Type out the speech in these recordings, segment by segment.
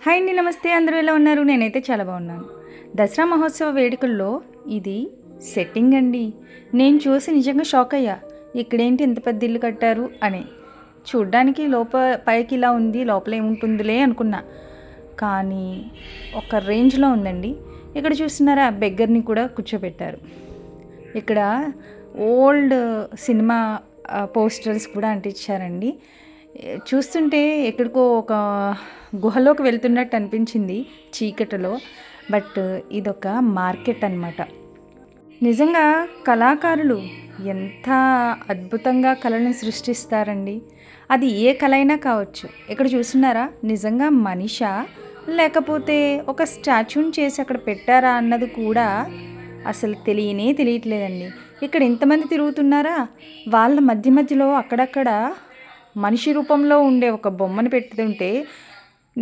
Hi అండి, నమస్తే. అందరూ ఎలా ఉన్నారు? నేనైతే చాలా బాగున్నాను. దసరా మహోత్సవ వేడుకల్లో ఇది సెట్టింగ్ అండి. నేను చూసి నిజంగా షాక్ అయ్యా. ఇక్కడేంటి ఇంత పెద్ద ఇల్లు కట్టారు అని. చూడ్డానికి పైకి ఇలా ఉంది, లోపల ఏముంటుందిలే అనుకున్నా. కానీ ఒక రేంజ్లో ఉందండి. ఇక్కడ చూస్తున్నారా, బెగ్గర్ని కూడా కూర్చోబెట్టారు. ఇక్కడ ఓల్డ్ సినిమా పోస్టర్స్ కూడా అంటించారండి. చూస్తుంటే ఎక్కడికో ఒక గుహలోకి వెళ్తున్నట్టు అనిపించింది చీకటిలో. బట్ ఇదొక మార్కెట్ అన్నమాట. నిజంగా కళాకారులు ఎంత అద్భుతంగా కళలను సృష్టిస్తారండి. అది ఏ కళ అయినా కావచ్చు. ఇక్కడ చూస్తున్నారా, నిజంగా మనిషా లేకపోతే ఒక స్టాచ్యూని చేసి అక్కడ పెట్టారా అన్నది కూడా అసలు తెలియట్లేదండి. ఇక్కడ ఇంతమంది తిరుగుతున్నారా, వాళ్ళ మధ్యలో అక్కడక్కడ మనిషి రూపంలో ఉండే ఒక బొమ్మను పెడుతుంటే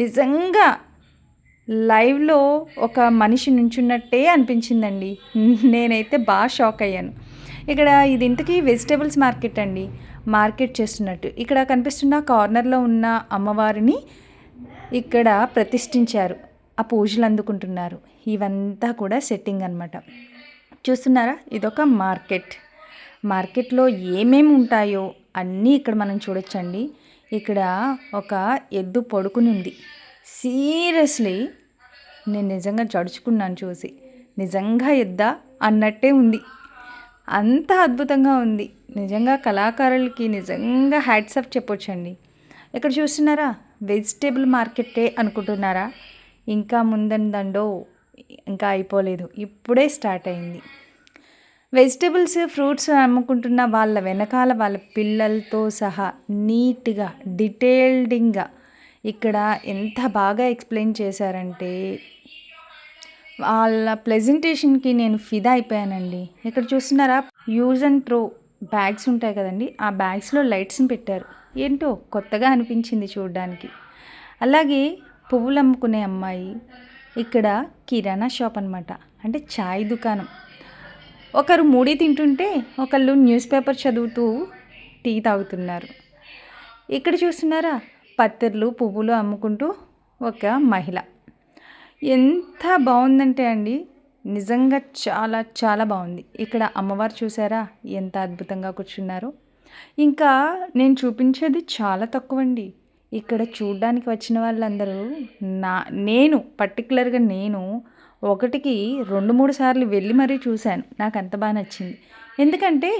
నిజంగా లైవ్లో ఒక మనిషి నుంచున్నట్టే అనిపించిందండి. నేనైతే బాగా షాక్ అయ్యాను. ఇక్కడ ఇది ఇంతకీ వెజిటేబుల్స్ మార్కెట్ అండి. మార్కెట్ చేస్తున్నట్టు ఇక్కడ కనిపిస్తున్న కార్నర్లో ఉన్న అమ్మవారిని ఇక్కడ ప్రతిష్ఠించారు. ఆ పూజలు అందుకుంటున్నారు. ఇవంతా కూడా సెట్టింగ్ అనమాట. చూస్తున్నారా, ఇదొక మార్కెట్లో ఏమేమి ఉంటాయో అన్నీ ఇక్కడ మనం చూడొచ్చండి. ఇక్కడ ఒక ఎద్దు పడుకుని ఉంది. సీరియస్లీ నేను నిజంగా జడుచుకున్నాను చూసి. నిజంగా ఎద్దా అన్నట్టే ఉంది. అంత అద్భుతంగా ఉంది. నిజంగా కళాకారులకి నిజంగా హ్యాట్స్ ఆఫ్ చెప్పొచ్చండి. ఇక్కడ చూస్తున్నారా, వెజిటేబుల్ మార్కెటే అనుకుంటున్నారా? ఇంకా ముందందో, ఇంకా అయిపోలేదు, ఇప్పుడే స్టార్ట్ అయింది. వెజిటేబుల్స్, ఫ్రూట్స్ అమ్ముకుంటున్న వాళ్ళ వెనకాల వాళ్ళ పిల్లలతో సహా నీట్గా డీటెయిల్డ్గా ఇక్కడ ఎంత బాగా ఎక్స్ప్లెయిన్ చేశారంటే వాళ్ళ ప్రెజెంటేషన్కి నేను ఫిదా అయిపోయానండి. ఇక్కడ చూస్తున్నారా, యూజ్ అండ్ త్రో బ్యాగ్స్ ఉంటాయి కదండి, ఆ బ్యాగ్స్లో లైట్స్ని పెట్టారు. ఏంటో కొత్తగా అనిపించింది చూడడానికి. అలాగే పువ్వులు అమ్ముకునే అమ్మాయి. ఇక్కడ కిరాణా షాప్ అనమాట, అంటే చాయ్ దుకాణం. ఒకరు మూడి తింటుంటే ఒకళ్ళు న్యూస్ పేపర్ చదువుతూ టీ తాగుతున్నారు. ఇక్కడ చూస్తున్నారా, పత్తర్లు, పువ్వులు అమ్ముకుంటూ ఒక మహిళ. ఎంత బాగుందంటే అండి, నిజంగా చాలా చాలా బాగుంది. ఇక్కడ అమ్మవారు చూసారా ఎంత అద్భుతంగా కూర్చున్నారో. ఇంకా నేను చూపించేది చాలా తక్కువ అండి. ఇక్కడ చూడ్డానికి వచ్చిన వాళ్ళందరూ నేను పర్టికులర్గా నేను ఒకటికి 2-3 సార్లు వెళ్ళి మరీ చూశాను. నాకు అంత బాగా నచ్చింది. ఎందుకంటే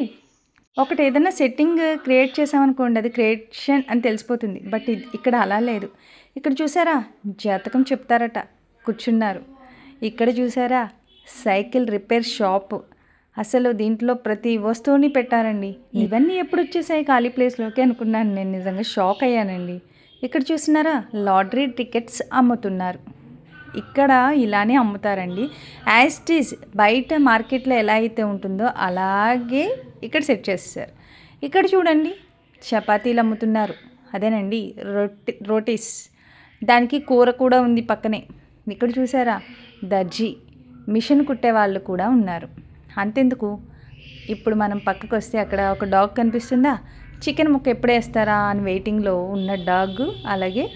ఒకటి ఏదైనా సెట్టింగ్ క్రియేట్ చేసామనుకోండి, అది క్రియేషన్ అని తెలిసిపోతుంది. బట్ ఇక్కడ అలా లేదు. ఇక్కడ చూసారా, జాతకం చెప్తారట, కూర్చున్నారు. ఇక్కడ చూసారా, సైకిల్ రిపేర్ షాపు. అసలు దీంట్లో ప్రతి వస్తువుని పెట్టారండి. ఇవన్నీ ఎప్పుడు వచ్చేసాయి ఖాళీ ప్లేస్లోకి అనుకున్నాను. నేను నిజంగా షాక్ అయ్యానండి. ఇక్కడ చూస్తున్నారా, లాటరీ టికెట్స్ అమ్ముతున్నారు. ఇక్కడ ఇలానే అమ్ముతారండి. యాజ్ ఇట్ ఈజ్ బయట మార్కెట్లో ఎలా అయితే ఉంటుందో అలాగే ఇక్కడ సెట్ చేస్తారు. ఇక్కడ చూడండి, చపాతీలు అమ్ముతున్నారు. అదేనండి, రోటీస్. దానికి కూర కూడా ఉంది పక్కనే. ఇక్కడ చూసారా, దర్జీ, మిషన్ కుట్టే వాళ్ళు కూడా ఉన్నారు. అంతెందుకు, ఇప్పుడు మనం పక్కకు వస్తే అక్కడ ఒక డాగ్ కనిపిస్తుందా, చికెన్ ముక్క ఎప్పుడు వేస్తారా అని వెయిటింగ్లో ఉన్న డాగ్. అలాగే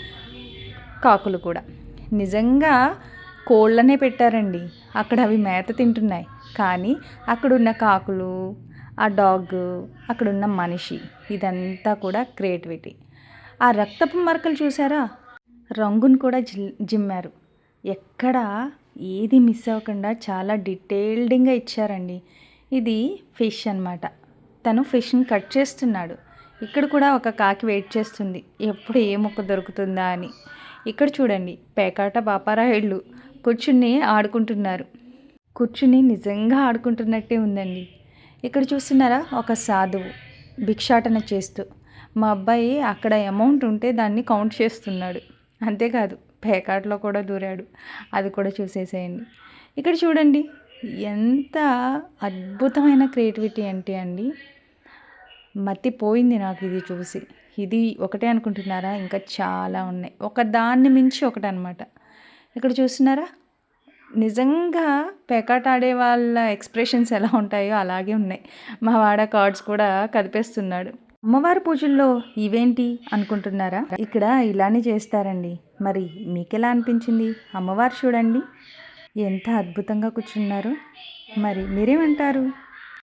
కాకులు కూడా. నిజంగా కోళ్ళనే పెట్టారండి అక్కడ, అవి మేత తింటున్నాయి. కానీ అక్కడున్న కాకులు, ఆ డాగ్, అక్కడున్న మనిషి, ఇదంతా కూడా క్రియేటివిటీ. ఆ రక్తపు మరకలు చూసారా, రంగును కూడా జిమ్మారు. ఎక్కడ ఏది మిస్ అవ్వకుండా చాలా డీటెయిల్డ్గా ఇచ్చారండి. ఇది ఫిష్ అన్నమాట. తను ఫిష్ని కట్ చేస్తున్నాడు. ఇక్కడ కూడా ఒక కాకి వెయిట్ చేస్తుంది, ఎప్పుడు ఏ ముక్క దొరుకుతుందా అని. ఇక్కడ చూడండి, పేకాట బాపారాయుళ్ళు కూర్చుని ఆడుకుంటున్నారు. కూర్చుని నిజంగా ఆడుకుంటున్నట్టే ఉందండి. ఇక్కడ చూస్తున్నారా, ఒక సాధువు భిక్షాటన చేస్తూ. మా అబ్బాయి అక్కడ అమౌంట్ ఉంటే దాన్ని కౌంట్ చేస్తున్నాడు. అంతేకాదు, పేకాటలో కూడా దూరాడు. అది కూడా చూసేసేయండి. ఇక్కడ చూడండి, ఎంత అద్భుతమైన క్రియేటివిటీ అంటే అండి, మతిపోయింది నాకు ఇది చూసి. ఇది ఒకటే అనుకుంటున్నారా, ఇంకా చాలా ఉన్నాయి. ఒక దాన్ని మించి ఒకటి అనమాట. ఇక్కడ చూస్తున్నారా, నిజంగా పేకాట ఆడే వాళ్ళ ఎక్స్ప్రెషన్స్ ఎలా ఉంటాయో అలాగే ఉన్నాయి. మా వాడ కార్డ్స్ కూడా కదిపేస్తున్నాడు. అమ్మవారి పూజల్లో ఇవేంటి అనుకుంటున్నారా? ఇక్కడ ఇలానే చేస్తారండి. మరి మీకెలా అనిపించింది? అమ్మవారు చూడండి ఎంత అద్భుతంగా కూర్చున్నారో. మరి మీరేమంటారు?